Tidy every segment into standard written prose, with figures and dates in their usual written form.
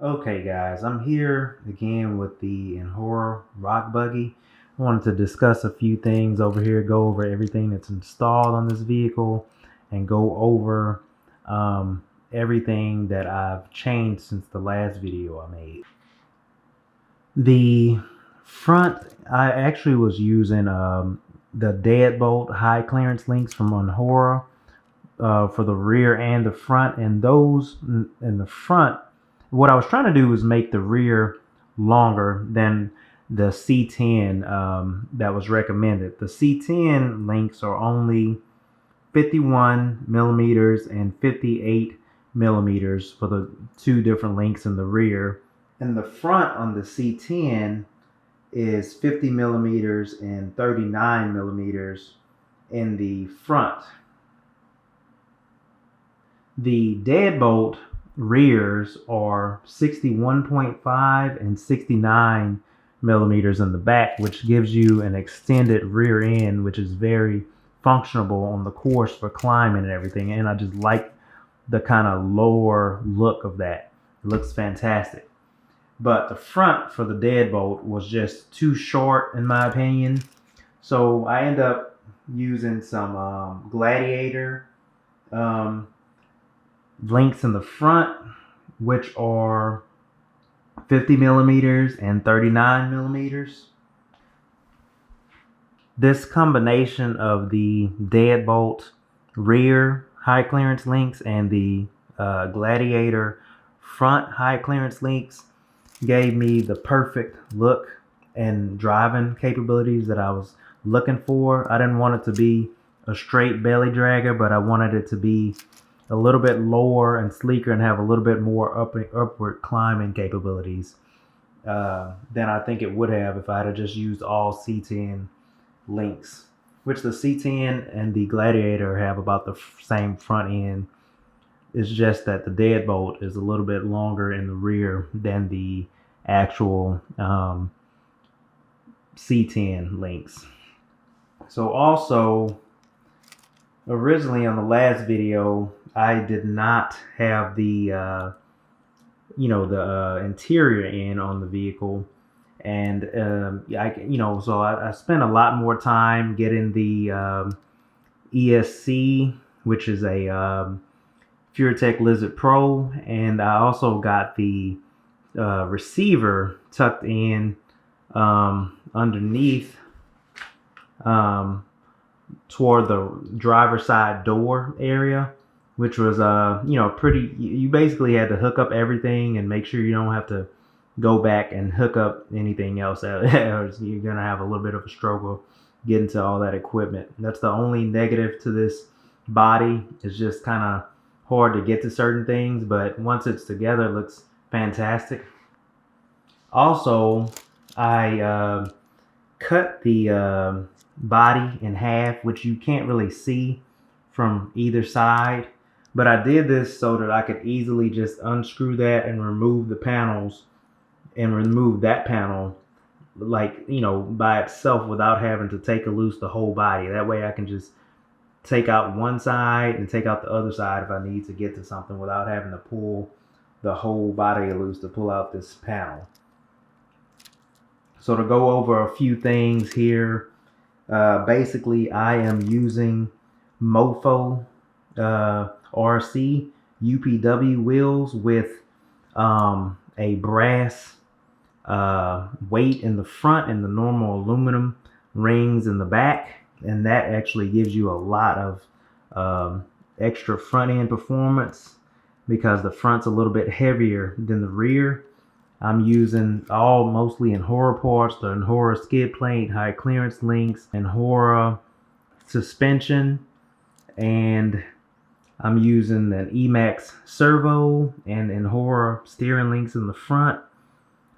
Okay guys, I'm here again with the Injora rock buggy. I wanted to discuss a few things over here, go over everything that's installed on this vehicle, and go over everything that I've changed since the last video I made. The front, I actually was using the deadbolt high clearance links from Injora for the rear and the front, and those in the front, what I was trying to do was make the rear longer than the C10 that was recommended. The C10 links are only 51 millimeters and 58 millimeters for the two different links in the rear. And the front on the C10 is 50 millimeters and 39 millimeters in the front. The deadbolt rears are 61.5 and 69 millimeters in the back, which gives you an extended rear end, which is very functional on the course for climbing and everything. And I just like the kind of lower look of that. It looks fantastic. But the front for the deadbolt was just too short in my opinion. So I end up using some Gladiator links in the front, which are 50 millimeters and 39 millimeters. This combination of the deadbolt rear high clearance links and the Gladiator front high clearance links gave me the perfect look and driving capabilities that I was looking for. I didn't want it to be a straight belly dragger, but I wanted it to be a little bit lower and sleeker and have a little bit more upward climbing capabilities than I think it would have if I had just used all C10 links, which the C10 and the Gladiator have about the same front end. It's just that the deadbolt is a little bit longer in the rear than the actual C10 links. So also, originally on the last video, I did not have the interior end on the vehicle, and I spent a lot more time getting the ESC, which is a Furitek Lizard Pro, and I also got the receiver tucked in underneath toward the driver's side door area, which was pretty. You basically had to hook up everything and make sure you don't have to go back and hook up anything else, else you're gonna have a little bit of a struggle getting to all that equipment. That's the only negative to this body. It's just kind of hard to get to certain things, but once it's together, it looks fantastic. Also, I cut the body in half, which you can't really see from either side, but I did this so that I could easily just unscrew that and remove the panels and remove that panel by itself without having to take loose the whole body. That way I can just take out one side and take out the other side if I need to get to something without having to pull the whole body loose to pull out this panel. So to go over a few things here, basically I am using Mofo UPW wheels with a brass weight in the front and the normal aluminum rings in the back, and that actually gives you a lot of extra front end performance because the front's a little bit heavier than the rear. I'm using mostly Injora parts, the Injora skid plate, high clearance links, Injora suspension, and I'm using an Emaxx Servo and Injora steering links in the front.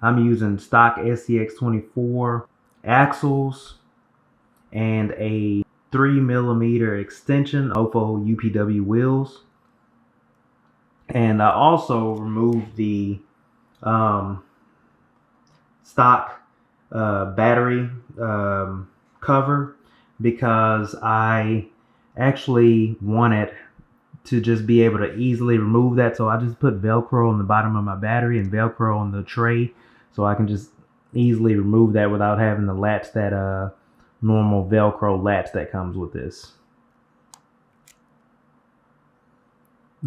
I'm using stock SCX24 axles and a 3mm extension Mofo UPW wheels. And I also removed the stock battery cover because I actually wanted to just be able to easily remove that. So I just put Velcro on the bottom of my battery and Velcro on the tray, so I can just easily remove that without having to latch that normal Velcro latch that comes with this.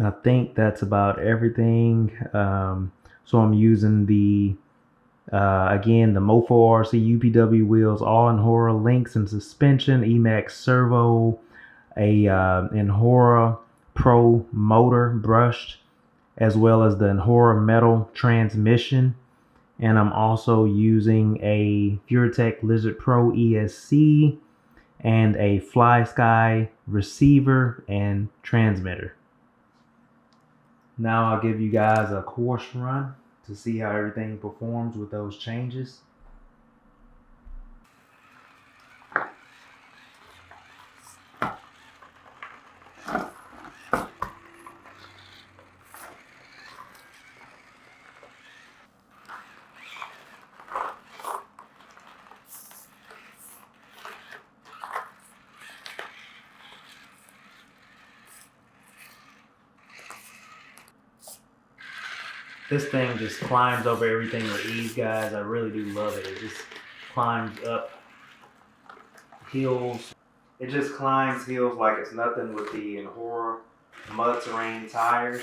I think that's about everything. So I'm using the again, the Mofo UPW Wheels, all Injora links and suspension, Emaxx Servo, a Injora Pro motor brushed, as well as the Injora metal transmission. And I'm also using a Furitek Lizard Pro ESC and a Fly Sky receiver and transmitter. Now I'll give you guys a course run to see how everything performs with those changes. This thing just climbs over everything with ease, guys. I really do love it. It just climbs up hills. It just climbs hills like it's nothing with the Injora mud terrain tires.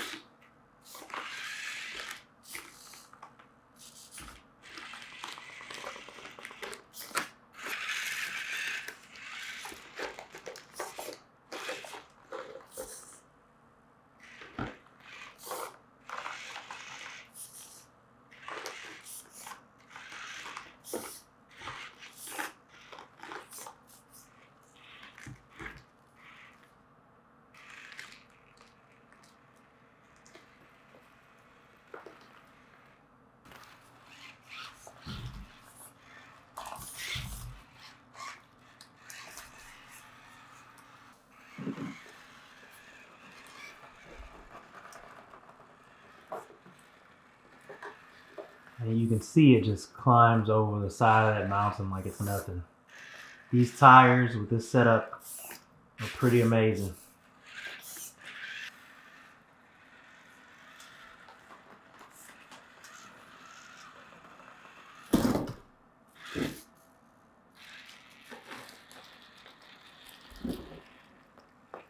And you can see it just climbs over the side of that mountain like it's nothing. These tires with this setup are pretty amazing.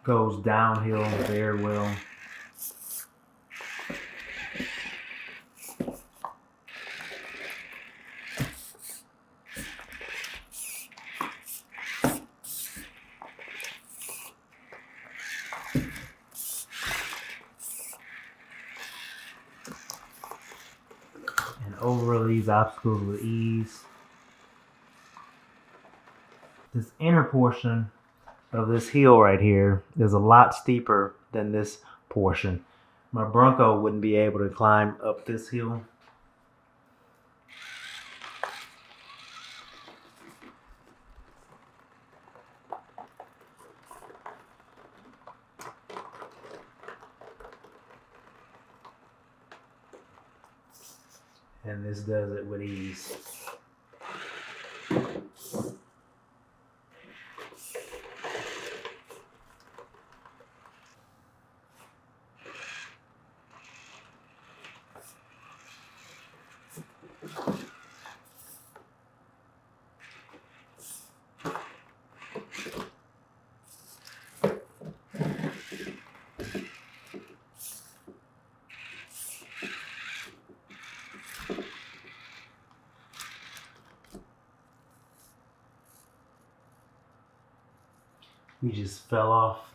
Goes downhill very well. And over these obstacles with ease. This inner portion of this hill right here is a lot steeper than this portion. My Bronco wouldn't be able to climb up this hill. And this does it with ease. We just fell off.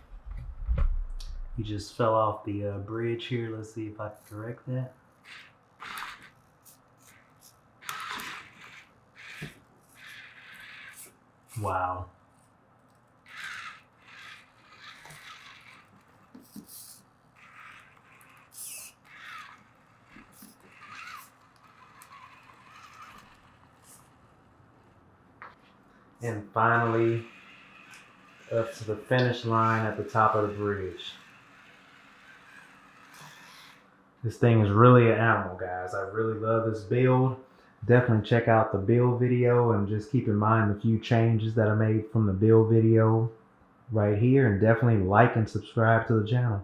He just fell off the bridge here. Let's see if I can correct that. Wow. And finally, up to the finish line at the top of the bridge. This thing is really an animal, guys. I really love this build. Definitely check out the build video and just keep in mind the few changes that I made from the build video right here, and definitely like and subscribe to the channel.